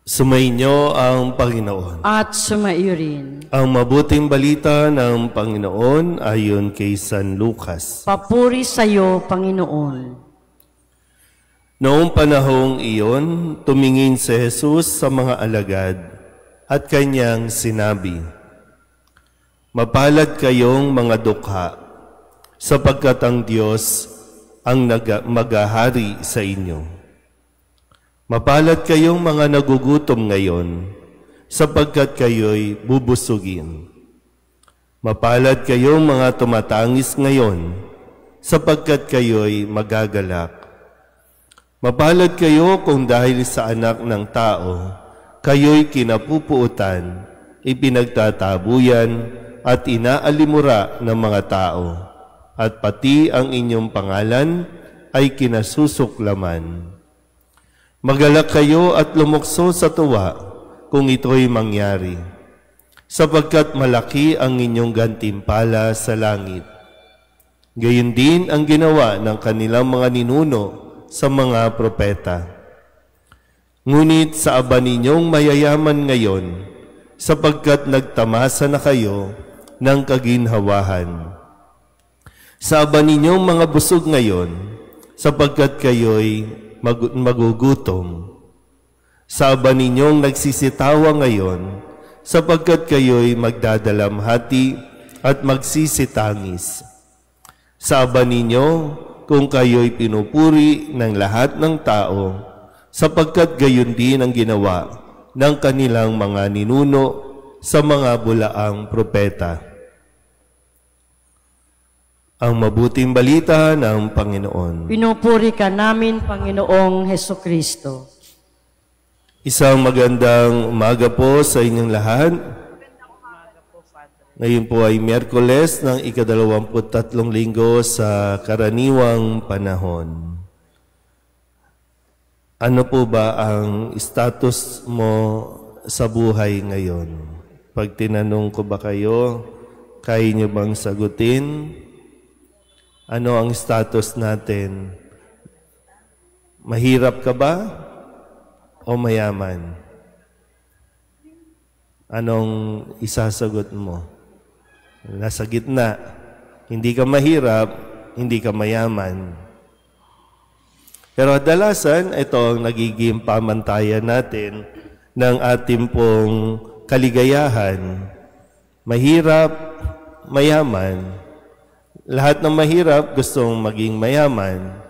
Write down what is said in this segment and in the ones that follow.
Sumainyo ang Panginoon. At sumaiyo rin. Ang mabuting balita ng Panginoon ayon kay San Lucas. Papuri sa iyo, Panginoon. Noong panahong iyon, tumingin si Jesus sa mga alagad at kanyang sinabi, "Mapalad kayong mga dukha, sapagkat ang Diyos ang maghahari sa inyo. Mapalad kayong mga nagugutom ngayon, sapagkat kayo'y bubusugin. Mapalad kayong mga tumatangis ngayon, sapagkat kayo'y magagalak. Mapalad kayo kung dahil sa anak ng tao, kayo'y kinapupuutan, ipinagtatabuyan at inaalimura ng mga tao, at pati ang inyong pangalan ay kinasusuklaman. Magalak kayo at lumukso sa tuwa kung ito'y mangyari, sapagkat malaki ang inyong gantimpala sa langit. Gayon din ang ginawa ng kanilang mga ninuno sa mga propeta. Ngunit sa aba ninyong mayayaman ngayon, sapagkat nagtamasa na kayo ng kaginhawahan. Sa aba ninyong mga busog ngayon, sapagkat kayo'y magugutom. Sa aba ninyong nagsisitawa ngayon, sapagkat kayo'y magdadalamhati at magsisitangis. Sa aba ninyo kung kayo'y pinupuri ng lahat ng tao, sapagkat gayon din ang ginawa ng kanilang mga ninuno sa mga bulaang propeta." Ang mabuting balita ng Panginoon. Pinupuri ka namin, Panginoong Hesukristo. Isang magandang umaga po sa inyong lahat. Ngayon po ay Miyerkules ng ika-23 linggo sa karaniwang panahon. Ano po ba ang status mo sa buhay ngayon? Pag tinanong ko ba kayo, kaya niyo bang sagutin? Ano ang status natin? Mahirap ka ba o mayaman? Anong isasagot mo? Nasa gitna. Hindi ka mahirap, hindi ka mayaman. Pero kadalasan, ito ang nagiging pamantayan natin ng ating pong kaligayahan. Mahirap, mayaman. Lahat ng mahirap gustong maging mayaman.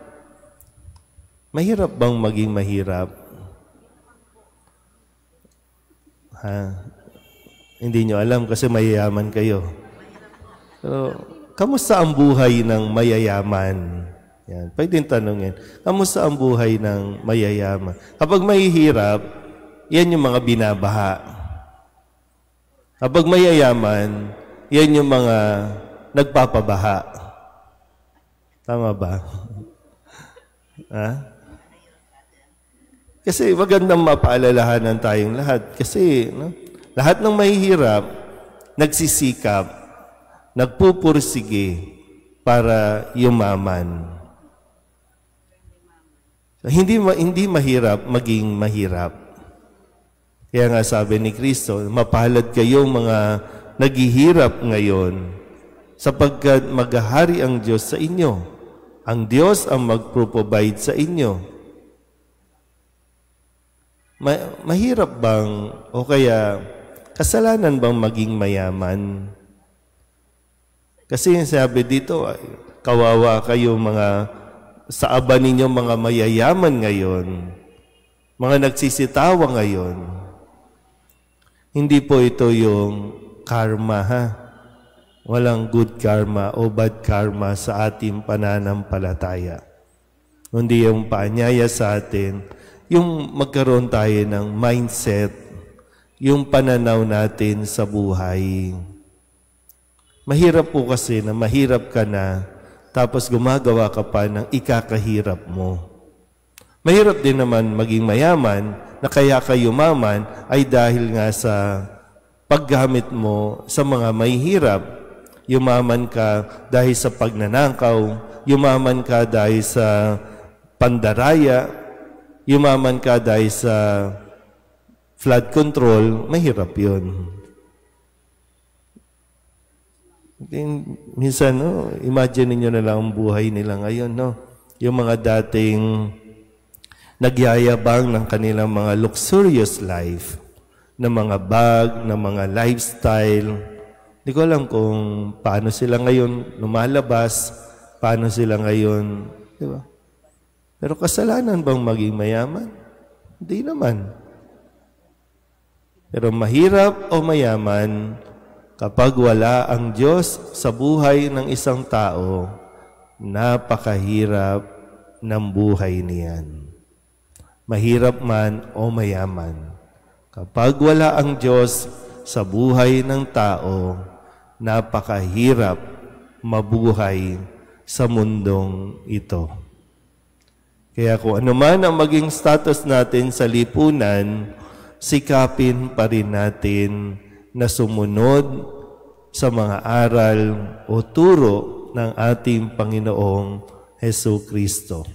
Mahirap bang maging mahirap? Hindi nyo alam kasi mayayaman kayo. So, kamusta ang buhay ng mayayaman? Yan, pwedeng tanongin. Kamusta ang buhay ng mayayaman? Kapag mahihirap, yan yung mga binabaha. Kapag mayayaman, yan yung mga nagpapabaha. Tama ba? Kasi magandang mapaalalahanan tayong lahat. Kasi lahat ng mahihirap, nagsisikap, nagpupursige para yumaman. So, hindi mahirap maging mahirap. Kaya nga sabi ni Kristo, mapalad kayong mga naghihirap ngayon, sapagkat maghahari ang Diyos sa inyo. Ang Diyos ang mag-provide sa inyo. Mahirap bang o kaya kasalanan bang maging mayaman? Kasi sabi dito, kawawa kayo mga sa aba ninyo mga mayayaman ngayon, mga nagsisitawa ngayon. Hindi po ito yung karma, ha? Walang good karma o bad karma sa ating pananampalataya. Kundi yung paanyaya sa atin, yung magkaroon tayo ng mindset, yung pananaw natin sa buhay. Mahirap po kasi na mahirap ka na, tapos gumagawa ka pa ng ikakahirap mo. Mahirap din naman maging mayaman, na kaya ka yumaman ay dahil nga sa paggamit mo sa mga mahihirap. Yumaman ka dahil sa pagnanakaw, yumaman ka dahil sa pandaraya, yumaman ka dahil sa flood control, mahirap yun. Minsan, no, imagine niyo na lang ang buhay nila ngayon, no? Yung mga dating nagyayabang ng kanilang mga luxurious life, ng mga bag, ng mga lifestyle. Hindi ko alam kung paano sila ngayon lumalabas, paano sila ngayon, di ba? Pero kasalanan bang maging mayaman? Hindi naman. Pero mahirap o mayaman, kapag wala ang Diyos sa buhay ng isang tao, napakahirap ng buhay niyan. Mahirap man o mayaman. Kapag wala ang Diyos sa buhay ng tao, napakahirap mabuhay sa mundong ito. Kaya kung ano man ang maging status natin sa lipunan, sikapin pa rin natin na sumunod sa mga aral o turo ng ating Panginoong Jesucristo.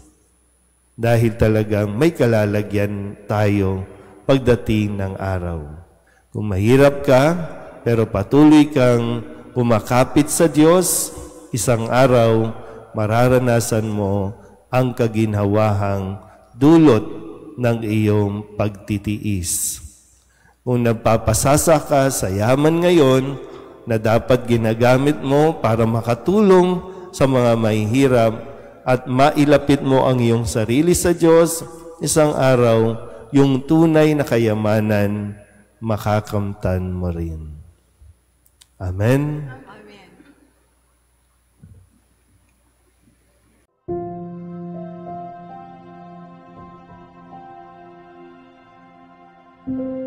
Dahil talagang may kalalagyan tayo pagdating ng araw. Kung mahirap ka, pero patuloy kang kumakapit sa Diyos, isang araw mararanasan mo ang kaginhawahang dulot ng iyong pagtitiis. Kung nagpapasasa ka sa yaman ngayon na dapat ginagamit mo para makatulong sa mga mahihirap at mailapit mo ang iyong sarili sa Diyos, isang araw, yung tunay na kayamanan, makakamtan mo rin. Amen? Amen.